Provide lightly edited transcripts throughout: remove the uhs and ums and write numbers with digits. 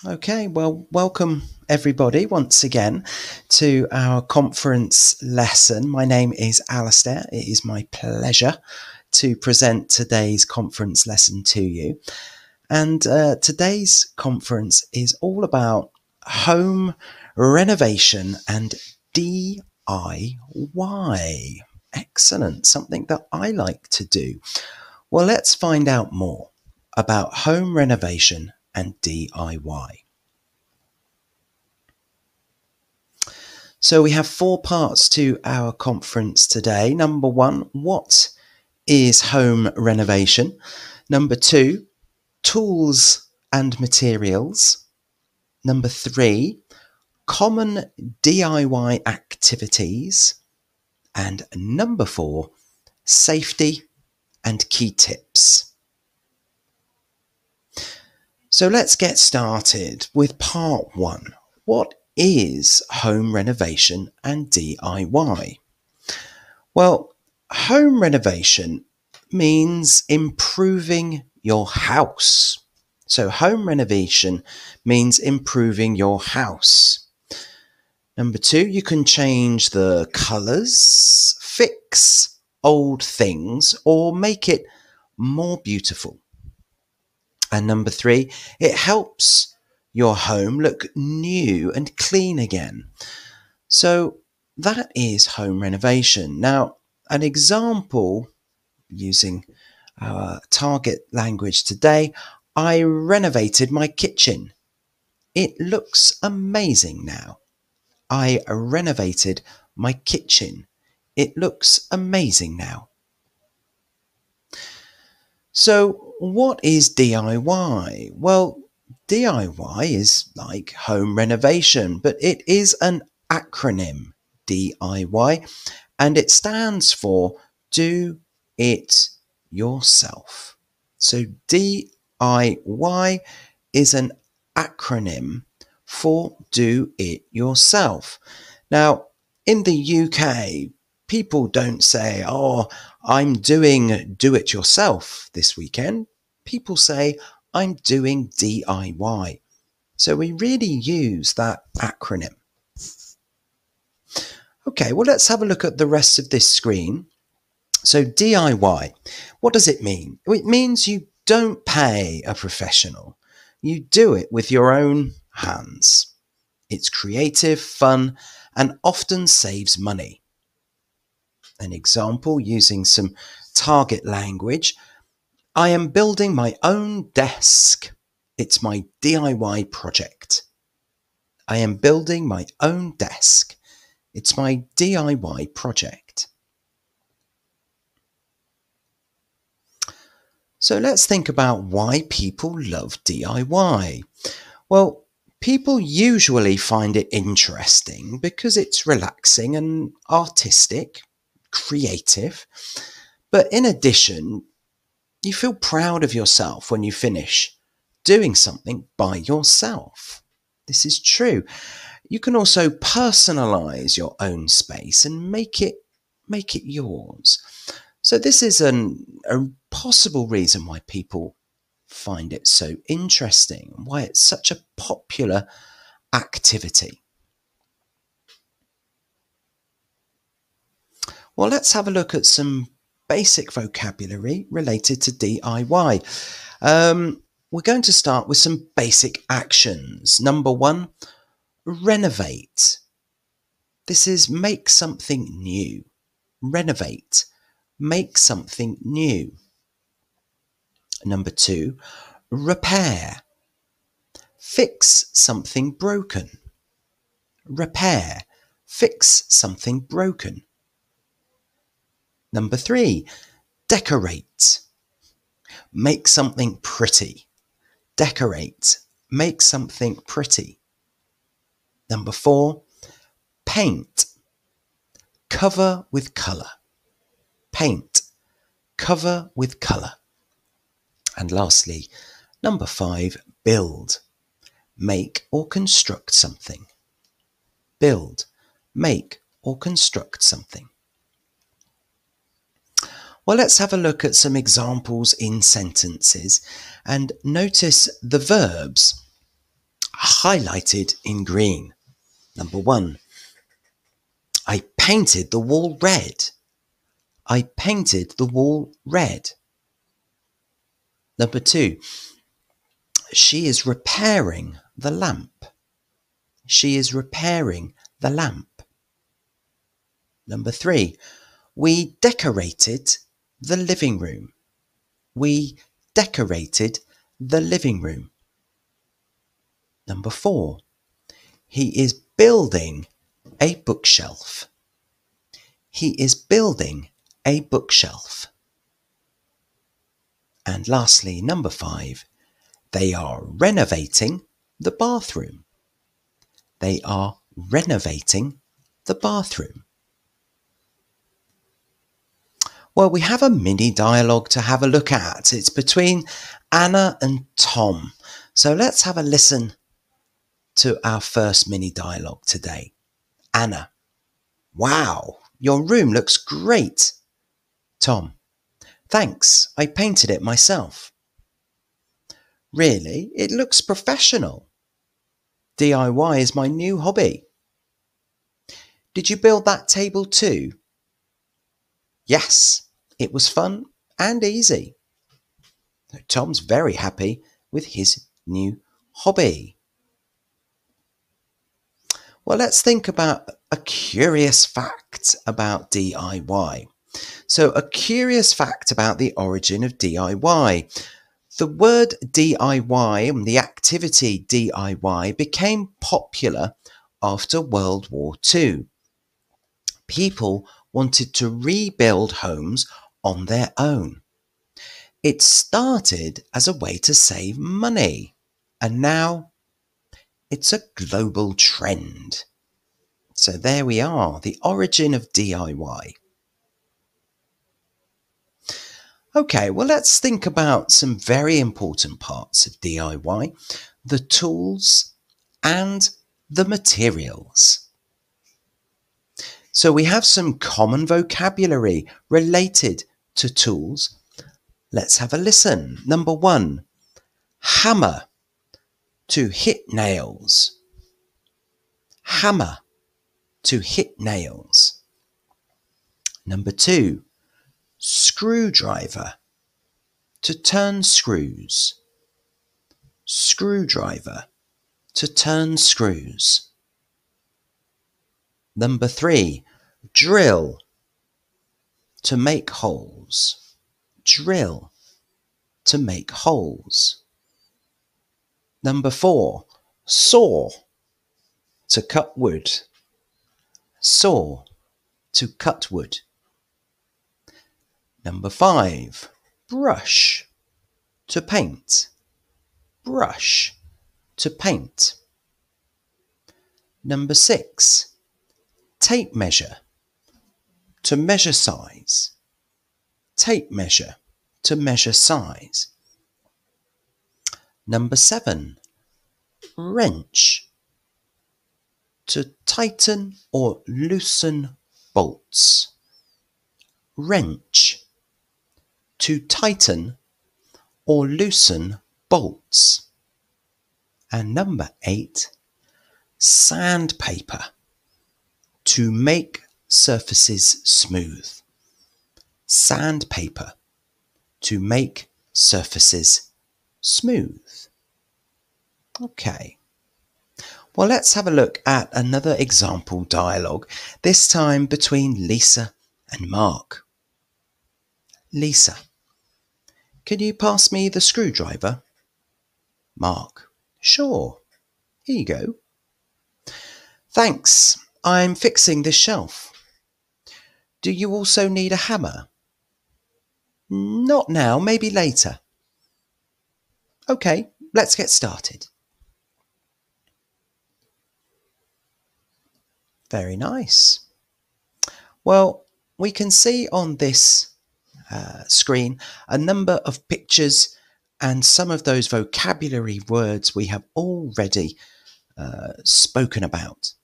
Okay, well, welcome everybody once again to our conference lesson. My name is Alistair. It is my pleasure to present today's conference lesson to you. And today's conference is all about home renovation and DIY. Excellent, something that I like to do. Well, let's find out more about home renovation and DIY. So we have 4 parts to our conference today. Number 1, what is home renovation? Number 2, tools and materials. Number 3, common DIY activities. And number 4, safety and key tips. So let's get started with part 1. What is home renovation and DIY? Well, home renovation means improving your house. So home renovation means improving your house. Number 2, you can change the colours, fix old things, or make it more beautiful. And number 3, it helps your home look new and clean again. So that is home renovation. Now, an example using our target language today, I renovated my kitchen. It looks amazing now. I renovated my kitchen. It looks amazing now. So what is DIY? Well, DIY is like home renovation, but it is an acronym, DIY, and it stands for Do It Yourself. So DIY is an acronym for Do It Yourself. Now, in the UK, people don't say, oh, I'm doing do it yourself this weekend. People say, I'm doing DIY. So we really use that acronym. Okay, well, let's have a look at the rest of this screen. So DIY, what does it mean? It means you don't pay a professional. You do it with your own hands. It's creative, fun, and often saves money. An example using some target language. I am building my own desk. It's my DIY project. I am building my own desk. It's my DIY project. So let's think about why people love DIY. Well, people usually find it interesting because it's relaxing and artistic, creative. But in addition, you feel proud of yourself when you finish doing something by yourself. This is true. You can also personalize your own space and make it yours. So this is a possible reason why people find it so interesting, why it's such a popular activity. Well, let's have a look at some basic vocabulary related to DIY. We're going to start with some basic actions. Number 1, renovate. This is make something new. Renovate. Make something new. Number 2, repair. Fix something broken. Repair. Fix something broken. Number 3, decorate. Make something pretty. Decorate. Make something pretty. Number 4, paint. Cover with colour. Paint. Cover with colour. And lastly, number 5, build. Make or construct something. Build. Make or construct something. Well, let's have a look at some examples in sentences and notice the verbs. highlighted in green. Number 1. I painted the wall red. I painted the wall red. Number 2. She is repairing the lamp. She is repairing the lamp. Number 3. We decorated the living room. We decorated the living room. Number 4. He is building a bookshelf. He is building a bookshelf. And lastly, number 5. They are renovating the bathroom. They are renovating the bathroom. Well, we have a mini dialogue to have a look at. It's between Anna and Tom. So let's have a listen to our first mini dialogue today. Anna: wow, your room looks great. Tom: thanks, I painted it myself. Really, it looks professional. DIY is my new hobby. Did you build that table too? Yes, it was fun and easy. Tom's very happy with his new hobby. Well, let's think about a curious fact about DIY. So, a curious fact about the origin of DIY. The word DIY and the activity DIY became popular after World War II. People wanted to rebuild homes on their own. It started as a way to save money, and now it's a global trend. So there we are, the origin of DIY. Okay, well, let's think about some very important parts of DIY, the tools and the materials. So we have some common vocabulary related to tools. Let's have a listen. Number 1, hammer, to hit nails. Hammer, to hit nails. Number 2, screwdriver, to turn screws. Screwdriver, to turn screws. Number 3, drill, to make holes. Drill, to make holes. Number 4, saw, to cut wood. Saw, to cut wood. Number 5, brush, to paint. Brush, to paint. Number 6, tape measure, to measure size. Tape measure, to measure size. Number 7, wrench, to tighten or loosen bolts. Wrench, to tighten or loosen bolts. And number 8, sandpaper, to make surfaces smooth. Sandpaper, to make surfaces smooth. Okay. Well, let's have a look at another example dialogue, this time between Lisa and Mark. Lisa: can you pass me the screwdriver? Mark: sure. Here you go. Thanks. I'm fixing this shelf. Do you also need a hammer? Not now, maybe later. Okay, let's get started. Very nice. Well, we can see on this screen a number of pictures and some of those vocabulary words we have already spoken about.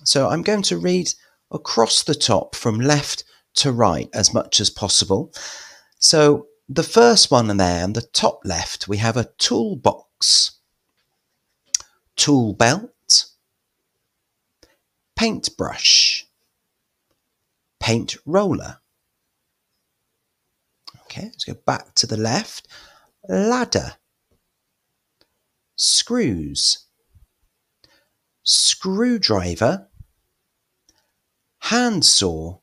So I'm going to read across the top from left to right as much as possible. So the first one there on the top left, we have a toolbox. tool belt, paintbrush, paint roller. Okay, let's go back to the left. Ladder, screws, screwdriver, handsaw,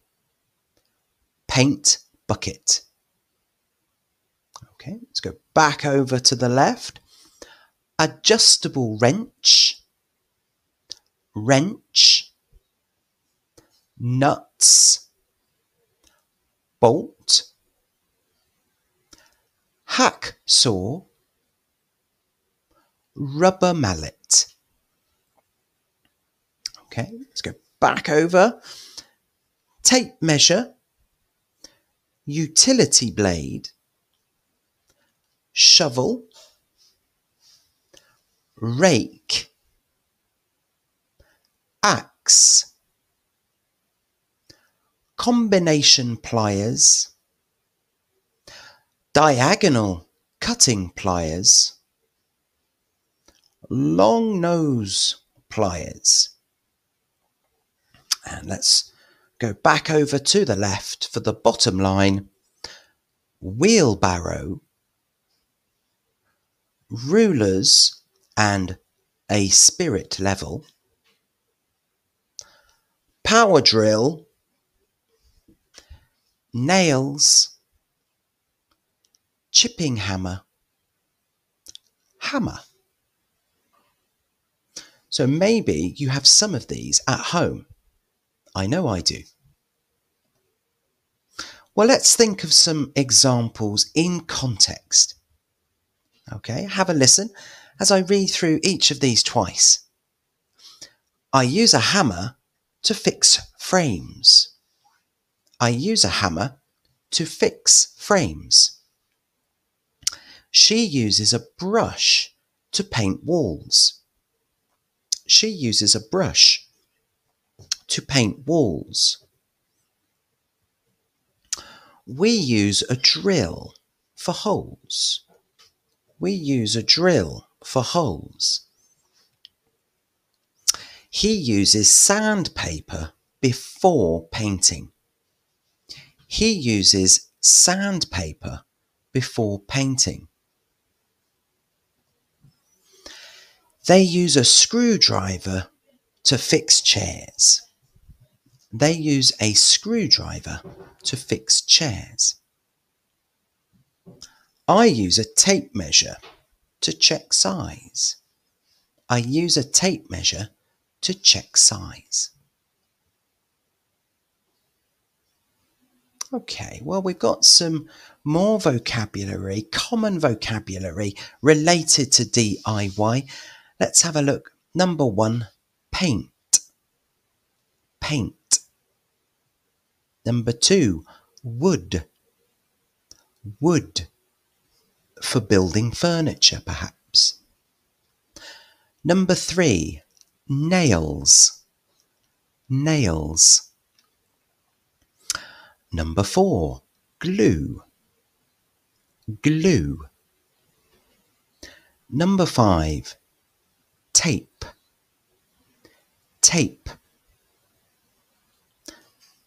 paint bucket. Okay, let's go back over to the left. Adjustable wrench, wrench, nuts, bolt, hacksaw, rubber mallet. Okay, let's go back over. Tape measure, utility blade, shovel, rake, axe, combination pliers, diagonal cutting pliers, long nose pliers. And let's go back over to the left for the bottom line. Wheelbarrow, rulers and a spirit level, power drill, nails, chipping hammer, hammer. So maybe you have some of these at home. I know I do. Well, let's think of some examples in context. Okay, have a listen as I read through each of these twice. I use a hammer to fix frames. I use a hammer to fix frames. She uses a brush to paint walls. She uses a brush to paint walls. We use a drill for holes. We use a drill for holes. He uses sandpaper before painting. He uses sandpaper before painting. They use a screwdriver to fix chairs. They use a screwdriver to fix chairs. I use a tape measure to check size. I use a tape measure to check size. Okay, well, we've got some more vocabulary, common vocabulary related to DIY. Let's have a look. Number 1, paint. Paint. Number 2, wood. Wood. For building furniture, perhaps. Number 3, nails. Nails. Number 4, glue. Glue. Number 5, tape. Tape.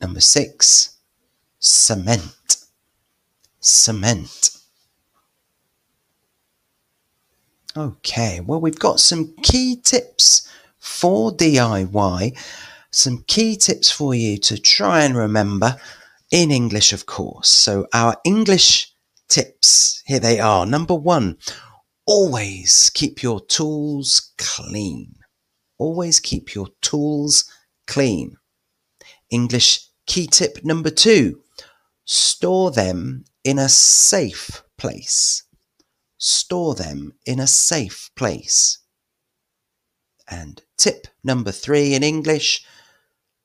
Number 6, cement. Cement. Okay, well, we've got some key tips for DIY, some key tips for you to try and remember in English, of course. So our English tips, here they are. Number 1, always keep your tools clean. Always keep your tools clean. English key tip number 2, store them in a safe place. Store them in a safe place. And tip number 3 in English,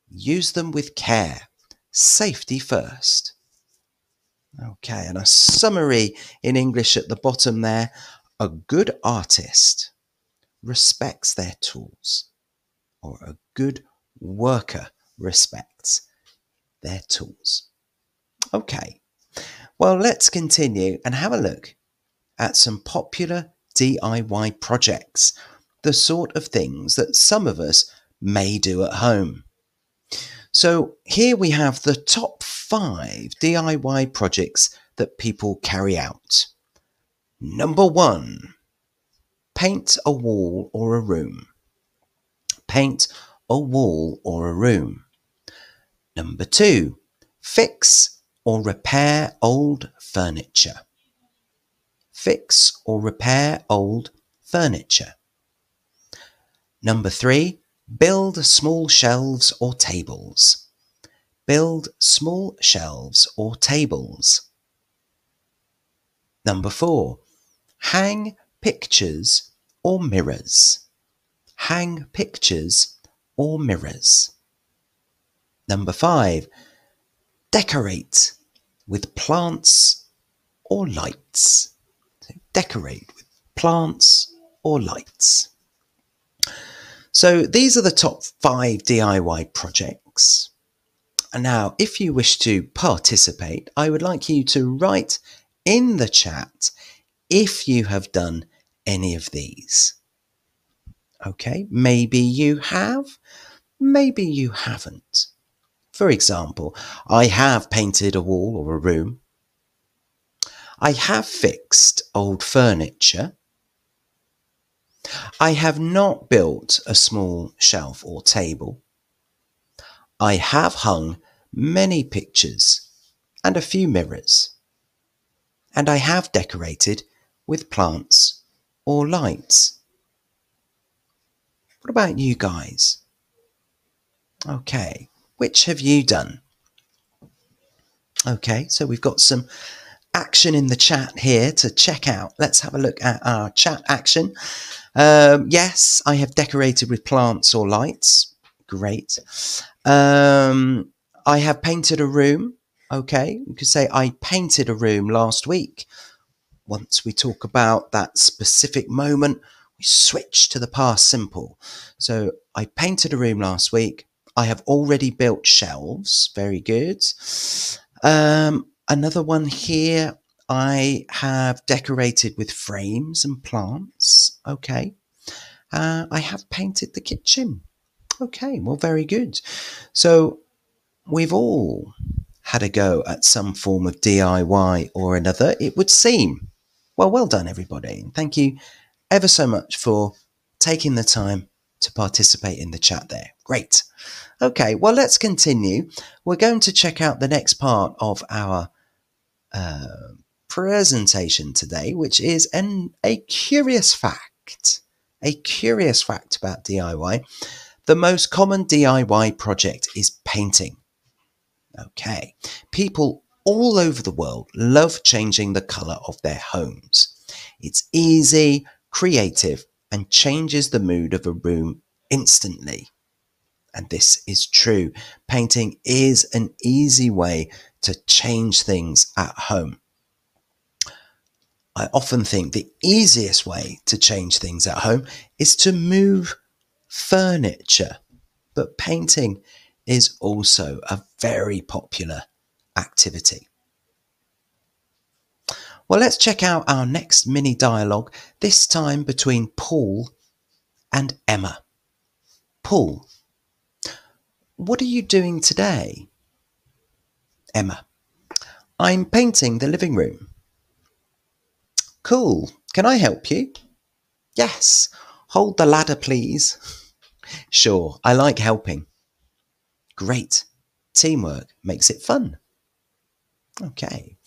use them with care. Safety first. Okay, and a summary in English at the bottom there. A good artist respects their tools, or a good worker respects their tools. Okay, well, let's continue and have a look at some popular DIY projects the sort of things that some of us may do at home. So here we have the top 5 DIY projects that people carry out. Number 1, paint a wall or a room. Paint a wall or a room. Number 2, fix or repair old furniture. Fix or repair old furniture. Number 3, build small shelves or tables. Build small shelves or tables. Number 4, hang pictures or mirrors. Hang pictures or mirrors. Number 5, decorate with plants or lights. So decorate with plants or lights. So these are the top 5 DIY projects. And now, if you wish to participate, I would like you to write in the chat if you have done any of these. Okay, maybe you have, maybe you haven't. For example, I have painted a wall or a room. I have fixed old furniture. I have not built a small shelf or table. I have hung many pictures and a few mirrors. And I have decorated with plants or lights. What about you guys? Okay, which have you done? Okay, so we've got some action in the chat here to check out. Let's have a look at our chat action. Yes, I have decorated with plants or lights. Great. I have painted a room. Okay, you could say I painted a room last week. Once we talk about that specific moment, we switch to the past simple. So I painted a room last week. I have already built shelves. Very good. Another one here. I have decorated with frames and plants. Okay. I have painted the kitchen. Okay, well, very good. So we've all had a go at some form of DIY or another, it would seem. Well done, everybody. Thank you ever so much for taking the time to participate in the chat there. Great. Okay, well, let's continue. We're going to check out the next part of our presentation today, which is a curious fact. A curious fact about DIY. The most common DIY project is painting. Okay, people all over the world love changing the colour of their homes. It's easy, creative, and changes the mood of a room instantly. And this is true. Painting is an easy way to change things at home. I often think the easiest way to change things at home is to move furniture, but painting is also a very popular activity. Well, let's check out our next mini dialogue, this time between Paul and Emma. Paul, what are you doing today? Emma, I'm painting the living room. Cool. Can I help you? Yes. Hold the ladder, please. Sure, I like helping. Great. Teamwork makes it fun. Okay.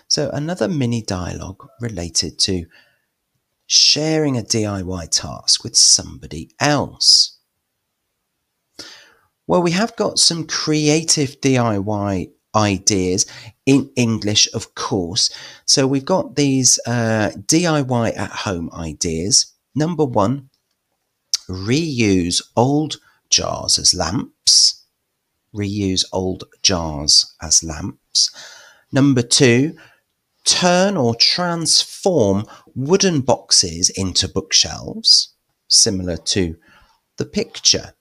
So another mini dialogue related to sharing a DIY task with somebody else. Well, we have got some creative DIY ideas in English, of course. So we've got these DIY at home ideas. Number 1, reuse old jars as lamps. Reuse old jars as lamps. Number 2, turn or transform wooden boxes into bookshelves, similar to the picture.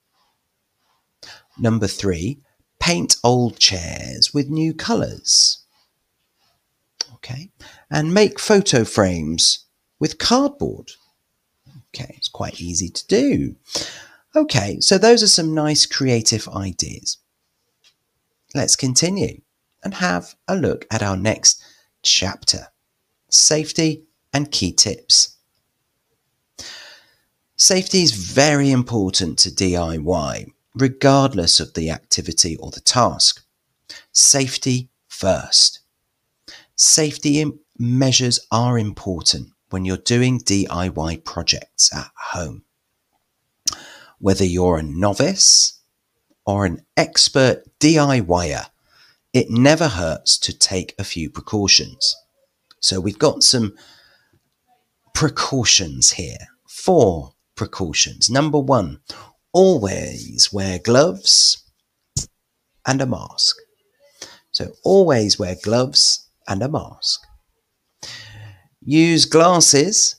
Number 3, paint old chairs with new colours. Okay, and make photo frames with cardboard. Okay, it's quite easy to do. Okay, so those are some nice creative ideas. Let's continue and have a look at our next chapter, safety and key tips. Safety is very important to DIY, regardless of the activity or the task. Safety first. Safety measures are important when you're doing DIY projects at home. Whether you're a novice or an expert DIYer, it never hurts to take a few precautions. So we've got some precautions here. 4 precautions. Number 1, always wear gloves and a mask. So always wear gloves and a mask. Use glasses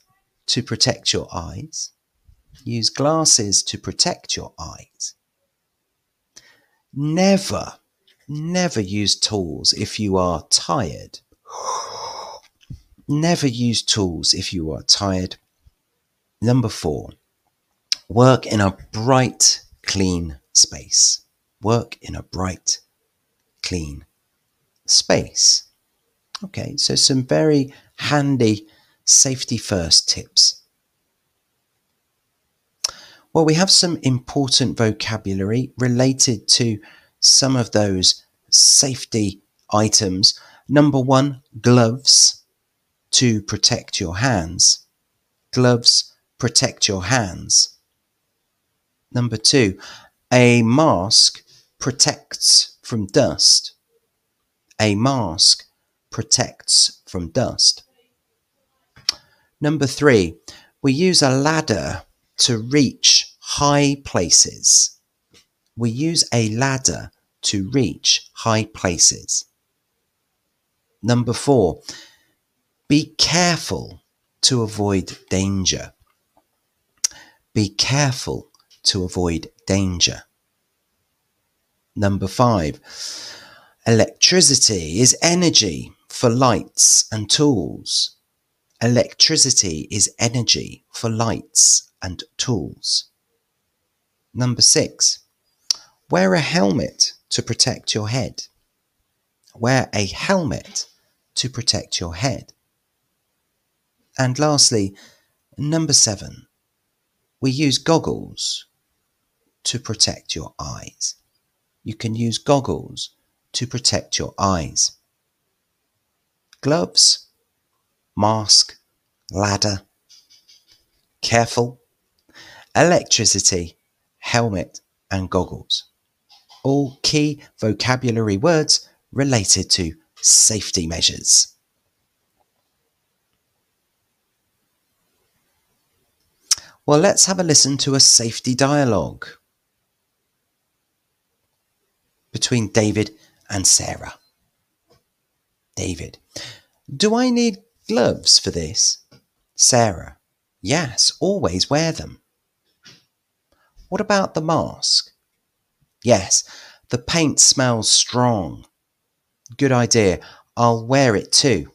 to protect your eyes. Use glasses to protect your eyes. Never use tools if you are tired. Never use tools if you are tired. Number 4, work in a bright, clean space. Work in a bright, clean space. Okay, so some very handy safety first tips. Well, we have some important vocabulary related to some of those safety items. Number 1, gloves to protect your hands. Gloves protect your hands. Number 2, a mask protects from dust. A mask protects from dust. Number 3, we use a ladder to reach high places. We use a ladder to reach high places. Number 4, be careful to avoid danger. Be careful to avoid danger. Number 5, electricity is energy for lights and tools. Electricity is energy for lights and tools. Number 6, wear a helmet to protect your head. Wear a helmet to protect your head. And lastly, number 7, we use goggles to protect your eyes. You can use goggles to protect your eyes. Gloves, mask, ladder, careful, electricity, helmet and goggles. All key vocabulary words related to safety measures. Well, let's have a listen to a safety dialogue between David and Sarah. David: do I need gloves for this? Sarah: yes, always wear them. What about the mask? Yes, the paint smells strong. Good idea, I'll wear it too.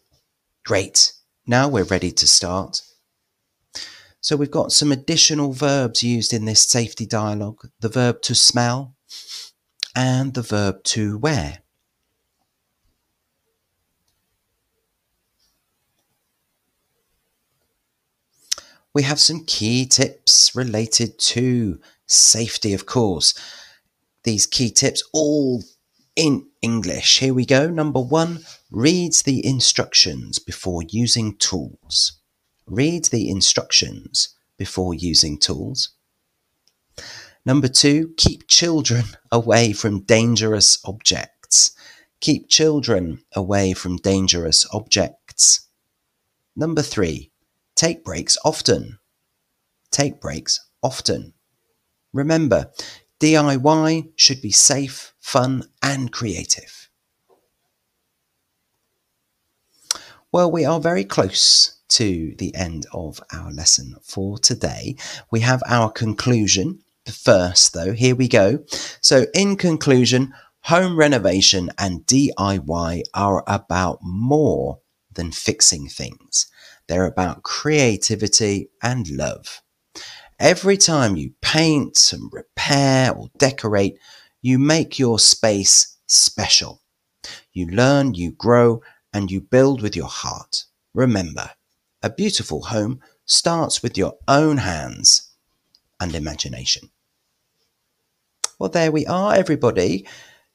Great, now we're ready to start. So we've got some additional verbs used in this safety dialogue. The verb to smell and the verb to wear. We have some key tips related to safety, of course. These key tips all in English. Here we go. Number 1, reads the instructions before using tools. Read the instructions before using tools. Number 2, keep children away from dangerous objects. Keep children away from dangerous objects. Number 3, take breaks often. Take breaks often. Remember, DIY should be safe, fun and creative. Well, we are very close to the end of our lesson for today. We have our conclusion first though. Here we go. So in conclusion, home renovation and DIY are about more than fixing things. They're about creativity and love. Every time you paint and repair or decorate, you make your space special. You learn, you grow, and you build with your heart. Remember, a beautiful home starts with your own hands and imagination. Well, there we are, everybody.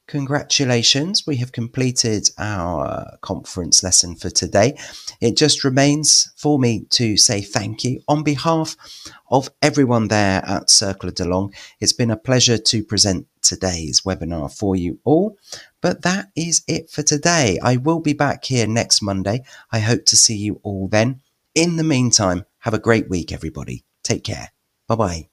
Congratulations, we have completed our conference lesson for today. It just remains for me to say thank you on behalf of everyone there at Circle de Long. It's been a pleasure to present today's webinar for you all, but that is it for today. I will be back here next Monday. I hope to see you all then. In the meantime, have a great week, everybody. Take care. Bye-bye.